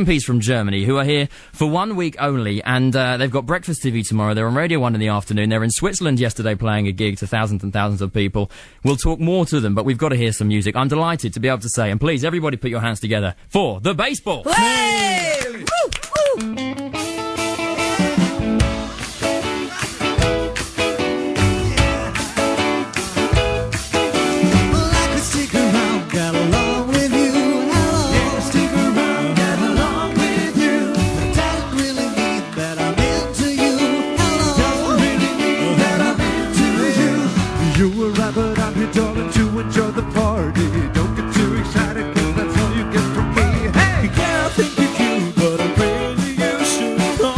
Piece from Germany, who are here for 1 week only, and they've got Breakfast TV tomorrow. They're on Radio 1 in the afternoon. They're in Switzerland yesterday playing a gig to thousands and thousands of people. We'll talk more to them, but we've got to hear some music. I'm delighted to be able to say, and please, everybody put your hands together for The Baseball. Hey! Woo! Woo! But I'm here, darling, to enjoy the party. Don't get too excited, 'cause that's all you get from me. Hey, yeah, I think you're cute, but I'm really you should know.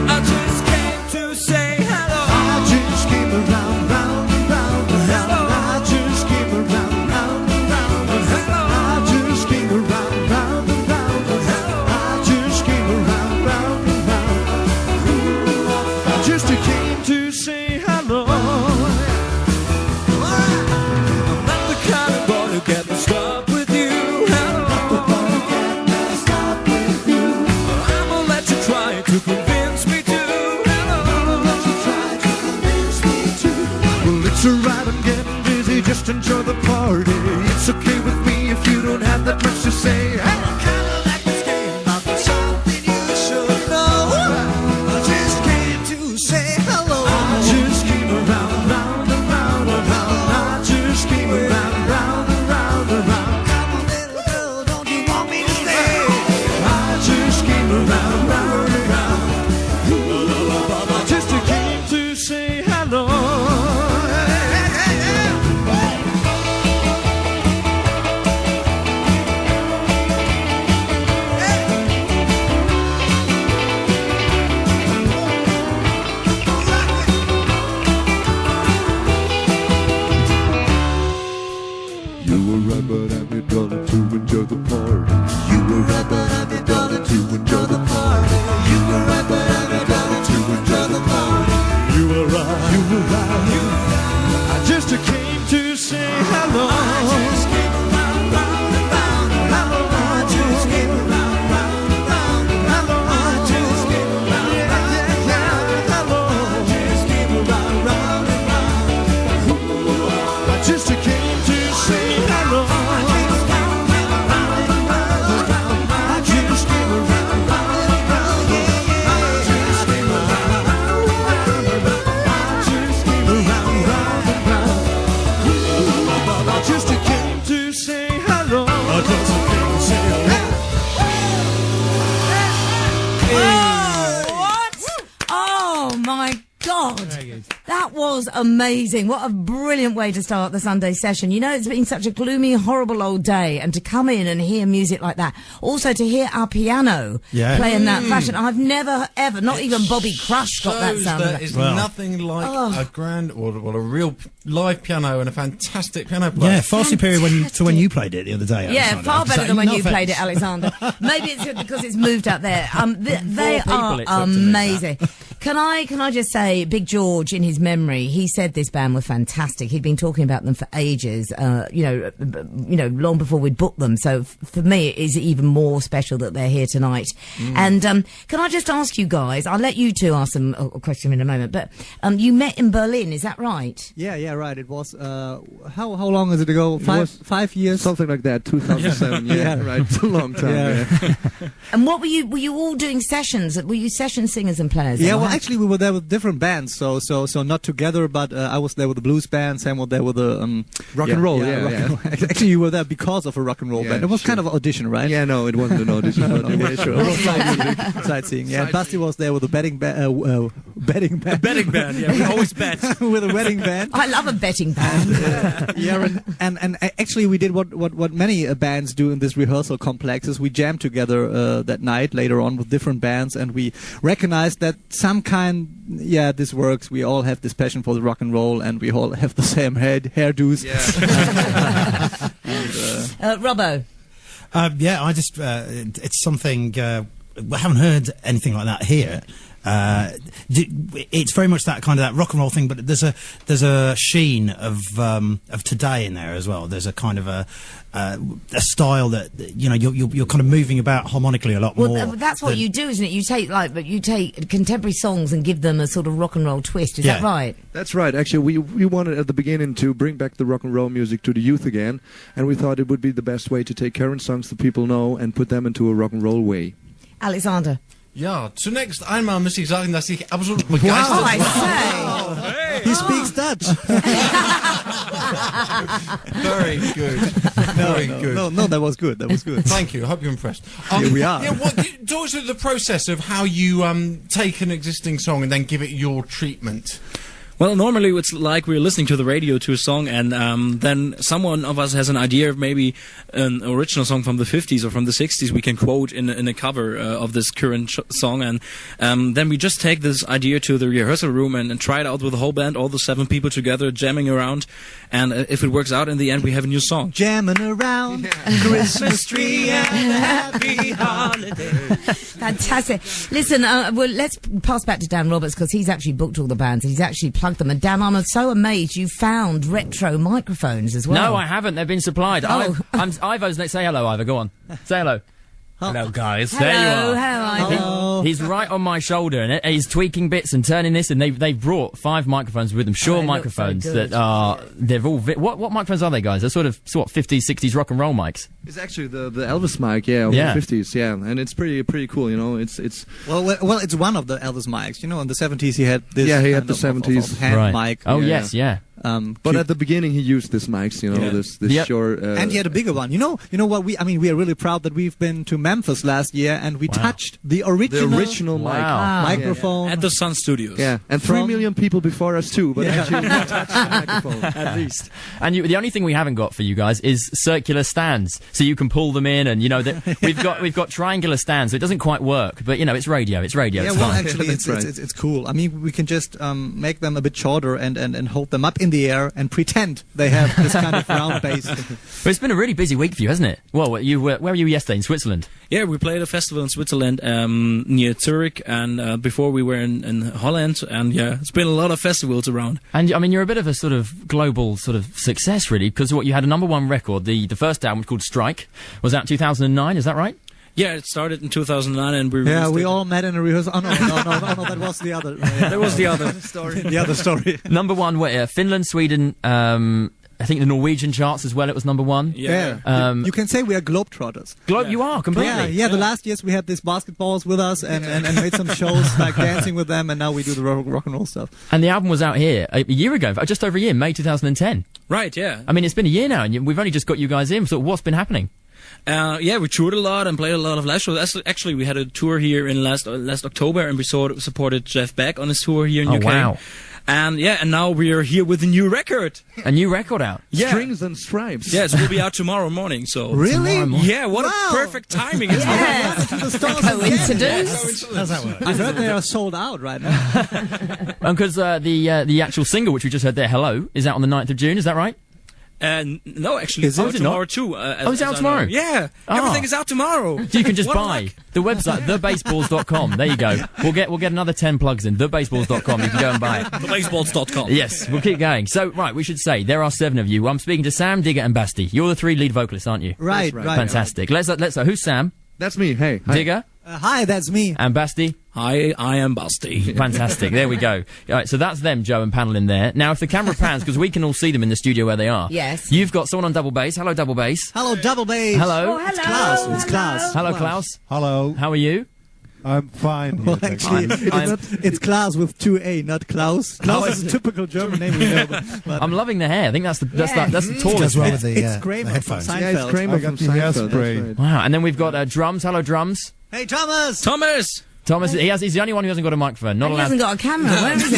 I just came to say hello. I just came around, round and round. Hello. I just came around, round and round. Hello. I just came around, round and round. Hello. I just came around, round and round. I just came to say hello. Get messed up with you. Hello. Get stop with you. I'm gonna let you try to convince me to. Hello. I'm gonna let you try to convince me to. Well, it's alright, I'm getting busy. Just enjoy the party. It's okay with me if you don't have that much to say. Hey, I kinda like this game, but there's something you should know. I just came to say hello. I just came around, round and round and round. I just came around, round. But I'm your daughter to enjoy the party. You were right, but I'm your daughter to enjoy the party. You were right, but I'm your daughter to enjoy the party. You were right, you were right, you were right. I just came to say hello. I just came around, round and round. Hello, I just came around, round and round. Hello, I just came around, round and round. Hello, I just came around, round and round. I just came to say hello. That was amazing. What a brilliant way to start the Sunday session. You know, it's been such a gloomy, horrible old day, and to come in and hear music like that. Also to hear our piano play in that fashion. I've never, ever, not even Bobby Crush got that sound. There is nothing like a grand, or a real live piano and a fantastic piano player. Yeah, far superior to when you played it the other day, yeah, Alexander. far better than when you played it, Alexander. Maybe it's because it's moved up there. They are amazing. Can I just say, Big George, in his memory, he said this band were fantastic. He'd been talking about them for ages, you know, long before we'd booked them. So for me, it is even more special that they're here tonight. And can I just ask you guys? I'll let you two ask them a question in a moment. But you met in Berlin, is that right? Yeah, right. It was how long is it ago? 5 years, something like that. 2007. Yeah, right. It's a long time. Yeah. And what were you all doing sessions? Were you session singers and players? Yeah, well, actually, we were there with different bands. So not together, but I was there with the blues band. Sam was there with the rock and roll. Actually, you were there because of a rock and roll band. It was kind of an audition, right? Yeah, no, it wasn't an audition. Yeah, sure. Sightseeing. Yeah, Basti was there with a betting band. Betting band. A betting band. Yeah, we always bet with a wedding band. I love a betting band. And actually, we did what many bands do in this rehearsal complex is we jammed together that night later on with different bands, and we recognized that some kind. Yeah, this works. We all have this passion for the rock and roll, and we all have the same hairdos. Robbo. Yeah, I just it's something we haven't heard anything like that here. It's very much that kind of that rock and roll thing, but there's a sheen of today in there as well. There's a kind of a style that you're kind of moving about harmonically a lot more. Well, that's what you do, isn't it? You take contemporary songs and give them a sort of rock and roll twist. Is that right? That's right. Actually, we wanted at the beginning to bring back the rock and roll music to the youth again, and we thought it would be the best way to take current songs that people know and put them into a rock and roll way. Alexander. Ja, zunächst einmal muss ich sagen, dass ich absolut begeistert I war. say. He speaks Dutch. Very good. Very good. No, that was good. That was good. Thank you. I hope you're impressed. Here we are. Yeah, talk us through the process of how you take an existing song and then give it your treatment. Well, normally it's like we're listening to the radio to a song, and then someone of us has an idea of maybe an original song from the 50s or from the 60s we can quote in a cover of this current song, and then we just take this idea to the rehearsal room and try it out with the whole band, all the 7 people together, jamming around, and if it works out in the end, we have a new song. Jamming around Christmas tree and happy holiday. Fantastic. Listen, well, let's pass back to Dan Roberts because he's actually booked all the bands. He's actually plugged them. And Dan, I'm so amazed you found retro microphones as well. No, I haven't. They've been supplied. Oh. Ivo's next. Say hello, Ivo. Go on. Say hello. Hello, guys. There you Hello, are. how are you? Hello. He's right on my shoulder, and he's tweaking bits and turning this, and they've brought 5 microphones with them, Shure they look microphones so good. that are they've all what microphones are they, guys? They're sort of 50s, 60s rock and roll mics. It's actually the Elvis mic, of the 50s, and it's pretty cool, It's Well, it's one of the Elvis mics. In the 70s he had this. Yeah, he had kind the of 70s. hand mic. Oh Yeah. yes, yeah. but at the beginning he used this mics, this Yep. short. And he had a bigger one. You know what? We are really proud that we've been to Memphis last year and we touched the original Wow. microphone At the Sun Studios. Yeah, and 3 million people before us too, but actually we touched the microphone. At least. And the only thing we haven't got for you guys is circular stands, so you can pull them in, and we've got triangular stands, so it doesn't quite work. But it's radio. It's radio. Yeah, it's well, fine. actually, That's right. it's cool. I mean, we can just make them a bit shorter and hold them up in the air and pretend they have this kind of round base. But it's been a really busy week for you, hasn't it? Well, where were you yesterday? In Switzerland? Yeah, we played a festival in Switzerland near Zurich, and before we were in Holland, and it's been a lot of festivals around. And I mean, you're a bit of a sort of global sort of success, really, because you had a #1 record. The first album called Strike was out in 2009. Is that right? Yeah, it started in 2009, and we Yeah, released we it. all met in a rehearsal. Oh, no, that was the other. That was the other story. The other story. #1, where Finland, Sweden, I think the Norwegian charts as well. It was #1. Yeah. You can say we are globetrotters. You are completely. Yeah. The last years we had these basketballs with us and made some shows like dancing with them, and now we do the rock and roll stuff. And the album was out here a year ago, just over a year, May 2010. Right, yeah. I mean, it's been a year now, and we've only just got you guys in. So what's been happening? We toured a lot and played a lot of live shows. Actually, we had a tour here in last October, and we supported Jeff Beck on his tour here in UK. Wow. And and now we are here with a new record. A new record out. Yeah. Strings and Stripes. Yes, it will be out tomorrow morning. So Really? Yeah, what a perfect timing! It's Coincidence. How's that work? I heard they are sold out right now. Because the actual single, which we just heard there, Hello, is out on the 9th of June. Is that right? No, actually, it's Is out it tomorrow not? too. It's out tomorrow? Yeah, Ah. everything is out tomorrow. So you can just What a buy luck. the website, thebaseballs.com. There you go. We'll get another 10 plugs in. Thebaseballs.com. You can go and buy it. Thebaseballs.com. Yes, we'll keep going. So, right, we should say there are 7 of you. I'm speaking to Sam, Digger, and Basti. You're the 3 lead vocalists, aren't you? Right. Fantastic. Let's who's Sam? That's me. Hey. Hi. Digger Hi, that's me. and Basti. Hi, I am Basti. Fantastic. There we go. All right, so that's them, Joe and panel in there. Now, if the camera pans, because we can all see them in the studio where they are. Yes. You've got someone on double bass. Hello, double bass. Hello, double bass. Hello. Oh, hello. It's Klaus. It's Klaus. Hello, Klaus. Hello. How are you? I'm fine. Well, actually, it's Klaus with 2 A, not Klaus. Klaus is a typical German name, we know. But I'm loving the hair. I think that's the Yeah. that's the tallest Does well hair. with the, it's Kramer the from headphones. Seinfeld. Yeah, it's Kramer I got from the Seinfeld. hairspray. That's right. Wow. And then we've got drums. Hello, drums. Hey, Thomas. Thomas. Thomas, he's the only one who hasn't got a microphone. Not He allowed. hasn't got a camera. Where is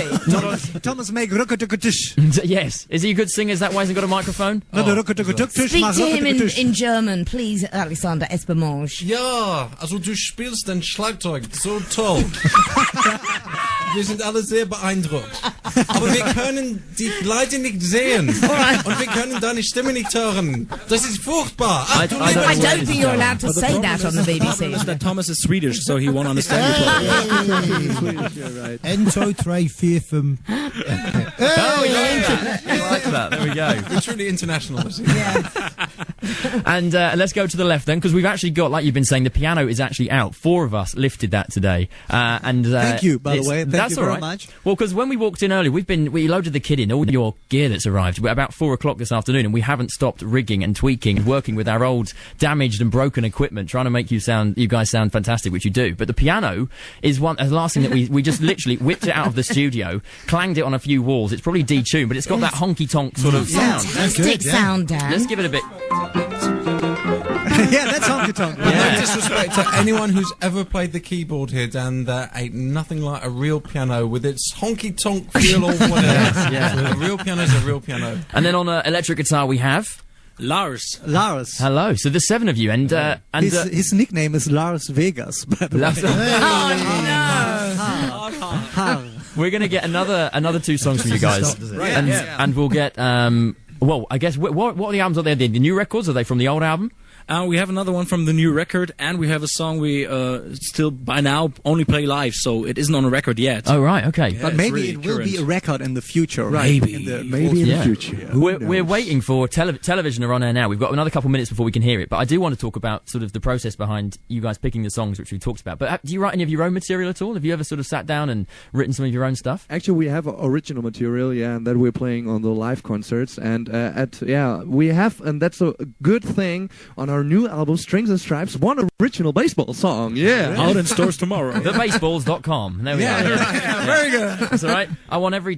he? Thomas make rucka-tucka-tush. Yes. Is he a good singer? Is that why he hasn't got a microphone? Speak to him in German, please, Alexander Espemange. Ja, also du spielst den Schlagzeug so toll. wir sind alle sehr beeindruckt. Aber wir können die Leute nicht sehen. Und wir können deine Stimme nicht hören. Das ist furchtbar. I don't think you're allowed to say that on the BBC. That Thomas is Swedish, so he won't understand you. Swedish, yeah, right. Ento, tre, vier, fem. Oh, yeah. I like that. There we go. We're truly international. And let's go to the left then, because we've actually got, like you've been saying, the piano is actually out. 4 of us lifted that today. Thank you, by the way. Thank you very much. Well, because when we walked in earlier, we loaded the kid in, all your gear that's arrived, about 4 o'clock this afternoon, and we haven't stopped rigging and tweaking, working with our old damaged and broken equipment, trying to make you guys sound fantastic, which you do. But the piano is the last thing that we just literally whipped it out of the studio, clanged it on a few walls. It's probably detuned, but it's got that honky-tonk sort of sound. Fantastic sound, Dan. Let's give it a bit. Yeah, that's honky tonk. No disrespect to anyone who's ever played the keyboard here, Dan. There ain't nothing like a real piano with its honky tonk feel or whatever. Yeah. A real piano's a real piano. And then on electric guitar we have Lars. Hello. So there's 7 of you, and his nickname is Lars Vegas. By the way. We're going to get another 2 songs from you guys, and we'll get well, I guess what are the albums? Are they the new records? Are they from the old album? We have another one from the new record, and we have a song we still by now only play live, so it isn't on a record yet. Oh right, okay. But maybe it will be a record in the future, right? Maybe in the future. We're waiting for television are on air now. We've got another couple minutes before we can hear it, but I do want to talk about sort of the process behind you guys picking the songs, which we talked about. But do you write any of your own material at all? Have you ever sort of sat down and written some of your own stuff? Actually, we have original material, and that we're playing on the live concerts, and we have, and that's a good thing on our new album, Strings and Stripes, one original baseball song, out in stores tomorrow. TheBaseballs.com. There we go. Yeah, very good. That's all right. I want every